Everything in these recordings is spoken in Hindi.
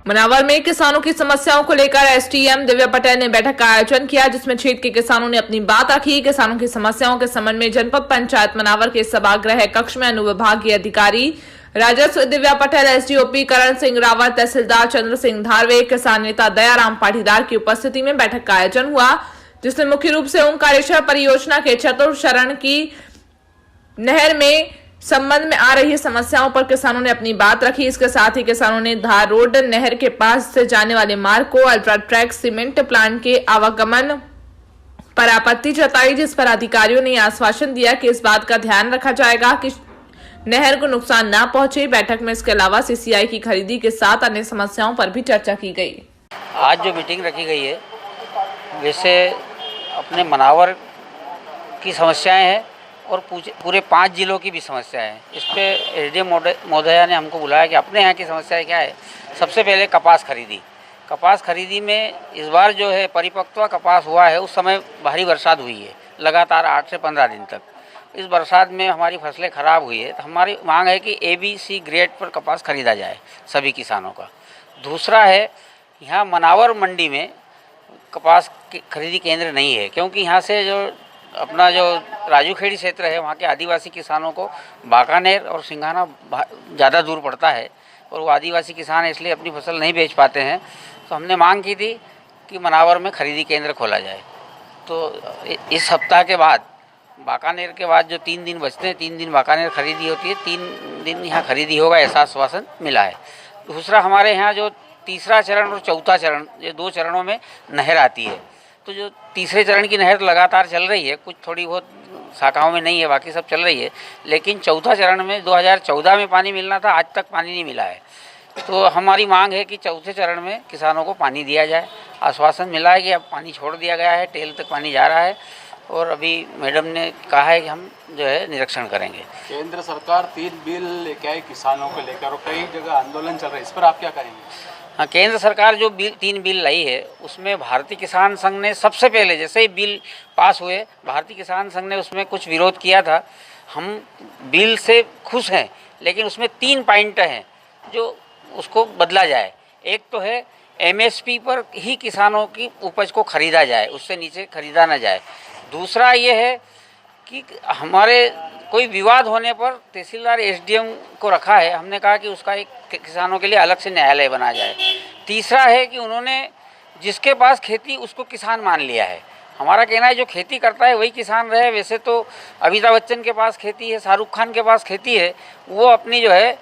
मनावर में किसानों की समस्याओं को लेकर एसडीएम दिव्या पटेल ने बैठक का आयोजन किया, जिसमें क्षेत्र के किसानों ने अपनी बात रखी। किसानों की समस्याओं के संबंध में जनपद पंचायत मनावर के सभागृह कक्ष में अनुविभागीय अधिकारी राजस्व दिव्या पटेल, एसडीओपी करण सिंह रावत, तहसीलदार चंद्र सिंह धारवे, किसान नेता दयाराम पाटीदार की उपस्थिति में बैठक का आयोजन हुआ, जिसमें मुख्य रूप से ओंकारेश्वर परियोजना के चतुर्थ चरण की नहर में संबंध में आ रही समस्याओं पर किसानों ने अपनी बात रखी। इसके साथ ही किसानों ने धार रोड नहर के पास से जाने वाले मार्ग को अल्ट्राट्रैक सीमेंट प्लांट के आवागमन पर आपत्ति जताई, जिस पर अधिकारियों ने आश्वासन दिया कि इस बात का ध्यान रखा जाएगा कि नहर को नुकसान न पहुंचे। बैठक में इसके अलावा सीसीआई की खरीदी के साथ अन्य समस्याओं पर भी चर्चा की गई। आज जो मीटिंग रखी गई है, वैसे अपने मनावर की समस्याएं हैं और पूरे 5 जिलों की भी समस्याएं हैं। इस पे एसडीएम महोदया ने हमको बुलाया कि अपने यहाँ की समस्याएं क्या है। सबसे पहले कपास खरीदी में इस बार जो है परिपक्व कपास हुआ है, उस समय भारी बरसात हुई है लगातार 8 से 15 दिन तक। इस बरसात में हमारी फसलें खराब हुई है, तो हमारी मांग है कि ABC ग्रेड पर कपास खरीदा जाए सभी किसानों का। दूसरा है, यहाँ मनावर मंडी में कपास खरीदी केंद्र नहीं है, क्योंकि यहाँ से जो अपना जो राजूखेड़ी क्षेत्र है, वहाँ के आदिवासी किसानों को बाकानेर और सिंघाना ज़्यादा दूर पड़ता है और वो आदिवासी किसान इसलिए अपनी फसल नहीं बेच पाते हैं। तो हमने मांग की थी कि मनावर में खरीदी केंद्र खोला जाए। तो इस सप्ताह के बाद बाकानेर के बाद जो 3 दिन बचते हैं, 3 दिन बाकानेर खरीदी होती है, 3 दिन यहाँ खरीदी होगा, ऐसा आश्वासन मिला है। दूसरा, हमारे यहाँ जो तीसरा चरण और चौथा चरण, ये 2 चरणों में नहर आती है। तो जो तीसरे चरण की नहर लगातार चल रही है, कुछ थोड़ी बहुत शाखाओं में नहीं है, बाकी सब चल रही है। लेकिन चौथा चरण में 2014 में पानी मिलना था, आज तक पानी नहीं मिला है। तो हमारी मांग है कि चौथे चरण में किसानों को पानी दिया जाए। आश्वासन मिला है कि अब पानी छोड़ दिया गया है, टेल तक पानी जा रहा है और अभी मैडम ने कहा है कि हम जो है निरीक्षण करेंगे। केंद्र सरकार 3 बिल लेके आई किसानों को लेकर और कई जगह आंदोलन चल रहा है, इस पर आप क्या कहेंगे? हाँ, केंद्र सरकार जो 3 बिल लाई है, उसमें भारतीय किसान संघ ने सबसे पहले जैसे ही बिल पास हुए, भारतीय किसान संघ ने उसमें कुछ विरोध किया था। हम बिल से खुश हैं, लेकिन उसमें 3 पॉइंट हैं जो उसको बदला जाए। एक तो है MSP पर ही किसानों की उपज को खरीदा जाए, उससे नीचे खरीदा ना जाए। दूसरा ये है कि हमारे कोई विवाद होने पर तहसीलदार SDM को रखा है, हमने कहा कि उसका एक किसानों के लिए अलग से न्यायालय बना जाए। तीसरा है कि उन्होंने जिसके पास खेती उसको किसान मान लिया है। हमारा कहना है जो खेती करता है वही किसान रहे। वैसे तो अमिताभ बच्चन के पास खेती है, शाहरुख खान के पास खेती है, वो अपनी जो है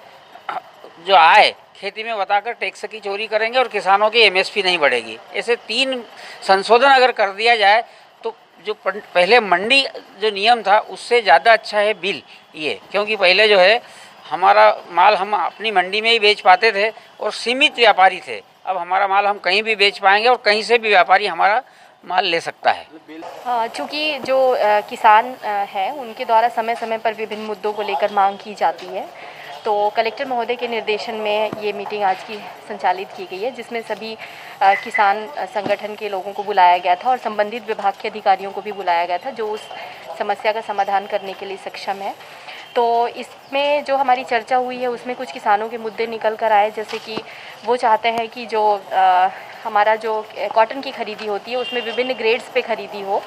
जो आय खेती में बताकर टैक्स की चोरी करेंगे और किसानों की MSP नहीं बढ़ेगी। ऐसे 3 संशोधन अगर कर दिया जाए तो जो पहले मंडी जो नियम था उससे ज़्यादा अच्छा है बिल ये, क्योंकि पहले जो है हमारा माल हम अपनी मंडी में ही बेच पाते थे और सीमित व्यापारी थे। अब हमारा माल हम कहीं भी बेच पाएंगे और कहीं से भी व्यापारी हमारा माल ले सकता है। चूँकि जो किसान हैं उनके द्वारा समय समय पर विभिन्न मुद्दों को लेकर मांग की जाती है, तो कलेक्टर महोदय के निर्देशन में ये मीटिंग आज की संचालित की गई है, जिसमें सभी किसान संगठन के लोगों को बुलाया गया था और संबंधित विभाग के अधिकारियों को भी बुलाया गया था, जो उस समस्या का समाधान करने के लिए सक्षम है। तो इसमें जो हमारी चर्चा हुई है उसमें कुछ किसानों के मुद्दे निकल कर आए, जैसे कि वो चाहते हैं कि जो हमारा जो कॉटन की खरीदी होती है उसमें विभिन्न ग्रेड्स पे खरीदी हो।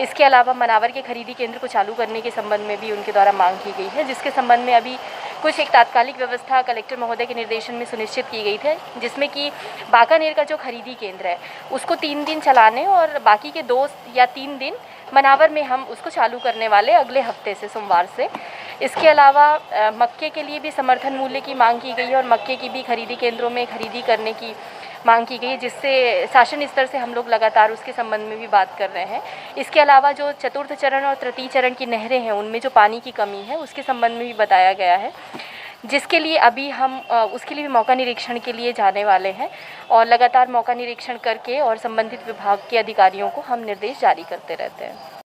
इसके अलावा मनावर के खरीदी केंद्र को चालू करने के संबंध में भी उनके द्वारा मांग की गई है, जिसके संबंध में अभी कुछ एक तात्कालिक व्यवस्था कलेक्टर महोदय के निर्देशन में सुनिश्चित की गई थी, जिसमें कि बाकानेर का जो खरीदी केंद्र है उसको 3 दिन चलाने और बाकी के 2 या 3 दिन मनावर में हम उसको चालू करने वाले अगले हफ्ते से, सोमवार से। इसके अलावा मक्के के लिए भी समर्थन मूल्य की मांग की गई है और मक्के की भी खरीदी केंद्रों में खरीदी करने की मांग की गई है, जिससे शासन स्तर से हम लोग लगातार उसके संबंध में भी बात कर रहे हैं। इसके अलावा जो चतुर्थ चरण और तृतीय चरण की नहरें हैं उनमें जो पानी की कमी है उसके संबंध में भी बताया गया है, जिसके लिए अभी हम उसके लिए भी मौका निरीक्षण के लिए जाने वाले हैं और लगातार मौका निरीक्षण करके और संबंधित विभाग के अधिकारियों को हम निर्देश जारी करते रहते हैं।